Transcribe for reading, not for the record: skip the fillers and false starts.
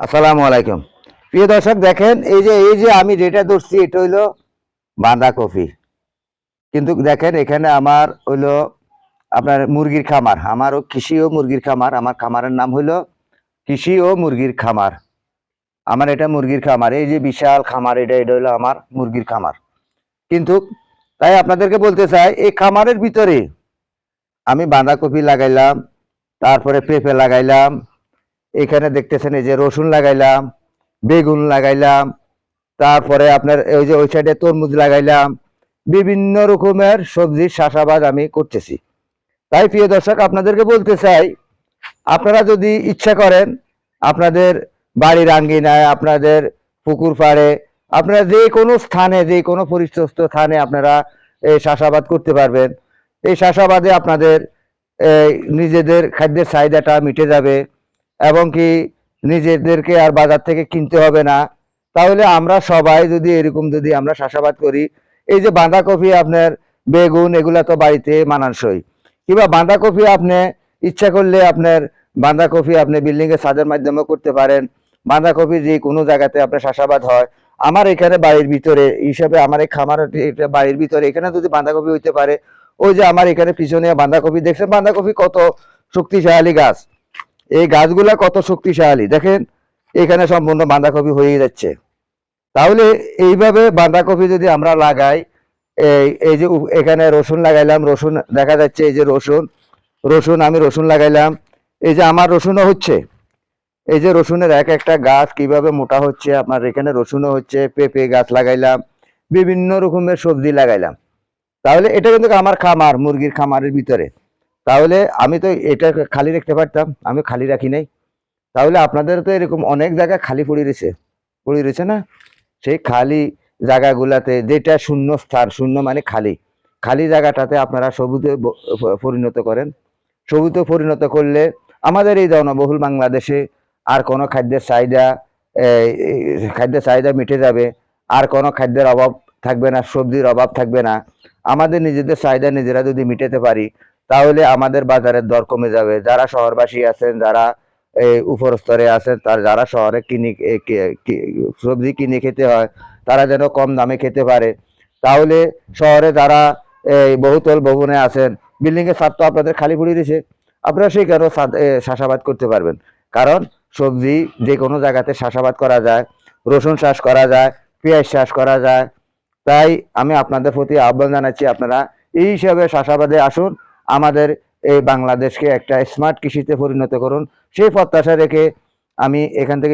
আসসালামু আলাইকুম। প্রিয় দর্শক, দেখেন এই যে আমি যেটা ধরছি এটা হইলো বাঁধাকপি। কিন্তু দেখেন এখানে আমার হইলো আপনার মুরগির খামার। আমারও কৃষি ও মুরগির খামার। আমার খামারের নাম হইলো কৃষি ও মুরগির খামার। আমার এটা মুরগির খামার। এই যে বিশাল খামার, এটা হইলো আমার মুরগির খামার। কিন্তু তাই আপনাদেরকে বলতে চাই, এই খামারের ভিতরে আমি বাঁধাকপি লাগাইলাম, তারপরে পেঁপে লাগাইলাম, এখানে দেখতেছেন এই যে রসুন লাগাইলাম, বেগুন লাগাইলাম, তারপরে আপনার ওই যে ওই সাইডে তরমুজ লাগাইলাম, বিভিন্ন রকমের সবজির চাষাবাদ আমি করতেছি। তাই প্রিয় দর্শক, আপনাদেরকে বলতে চাই, আপনারা যদি ইচ্ছা করেন, আপনাদের বাড়ির আঙ্গিনায়, আপনাদের পুকুর পাড়ে, আপনারা যে কোনো স্থানে, যে কোনো পরিত্যক্ত স্থানে আপনারা এই চাষাবাদ করতে পারবেন। এই চাষাবাদে আপনাদের নিজেদের খাদ্যের চাহিদাটা মিটে যাবে এবং কি নিজেদেরকে আর বাজার থেকে কিনতে হবে না। তাহলে আমরা সবাই যদি এরকম যদি আমরা চাষাবাদ করি, এই যে বাঁধাকপি, আপনার বেগুন, এগুলা তো বাড়িতে মানানসই। কিংবা বাঁধাকপি আপনি ইচ্ছা করলে আপনার বাঁধাকপি আপনি বিল্ডিং এর ছাদের মাধ্যমে করতে পারেন। বাঁধাকপি যে কোনো জায়গাতে আপনার চাষাবাদ হয়। আমার এখানে বাড়ির ভিতরে হিসাবে, আমার এই খামার বাড়ির ভিতরে, এখানে যদি বাঁধাকপি হইতে পারে, ওই যে আমার এখানে পিছনে বাঁধাকপি দেখছেন, বাঁধাকপি কত শক্তিশালী গাছ। এই গাছগুলা কত শক্তিশালী দেখেন, এখানে সম্পূর্ণ বাঁধাকপি হয়ে যাচ্ছে। তাহলে এইভাবে বাঁধাকপি যদি আমরা লাগাই, এই যে এখানে রসুন লাগাইলাম, রসুন দেখা যাচ্ছে, এই যে রসুন, আমি রসুন লাগাইলাম, এই যে আমার রসুনও হচ্ছে। এই যে রসুনের এক একটা গাছ কিভাবে মোটা হচ্ছে, আপনার এখানে রসুনও হচ্ছে। পেঁপে গাছ লাগাইলাম, বিভিন্ন রকমের সবজি লাগাইলাম। তাহলে এটা কিন্তু আমার খামার, মুরগির খামারের ভিতরে। তাহলে আমি তো এটা খালি রাখতে পারতাম, আমি খালি রাখি নাই। তাহলে আপনাদের তো এরকম অনেক জায়গা খালি পড়ে রয়েছে না? সেই খালি জায়গাগুলাতে, যেটা শূন্য স্থান, শূন্য মানে খালি, খালি জায়গাটাতে আপনারা সবুজে পরিণত করেন। সবুজে পরিণত করলে আমাদের এই জনবহুল বাংলাদেশে আর কোনো খাদ্যের চাহিদা মিটে যাবে। আর কোনো খাদ্যের অভাব থাকবে না, সবজির অভাব থাকবে না। আমাদের নিজেদের চাহিদা নিজেরা যদি মিটাতে পারি, তাহলে আমাদের বাজারের দর কমে যাবে। যারা শহরবাসী আছেন, যারা উপর স্তরে আছেন, তার যারা শহরে সবজি কিনে খেতে হয়, তারা যেন কম দামে খেতে পারে। তাহলে শহরে যারা বহুতল ভবনে আছেন, বিল্ডিং এর ছাদ তো আপনাদের খালি পড়ে রয়েছে, আপনারা সেই কারণে চাষাবাদ করতে পারবেন। কারণ সবজি যে কোনো জায়গাতে চাষাবাদ করা যায়, রসুন চাষ করা যায়, পেঁয়াজ চাষ করা যায়। তাই আমি আপনাদের প্রতি আহ্বান জানাচ্ছি, আপনারা এই হিসাবে চাষাবাদে আসুন। আমাদের এই বাংলাদেশকে একটা স্মার্ট কৃষিতে পরিণত করুন, সেই প্রত্যাশা রেখে আমি এখান থেকে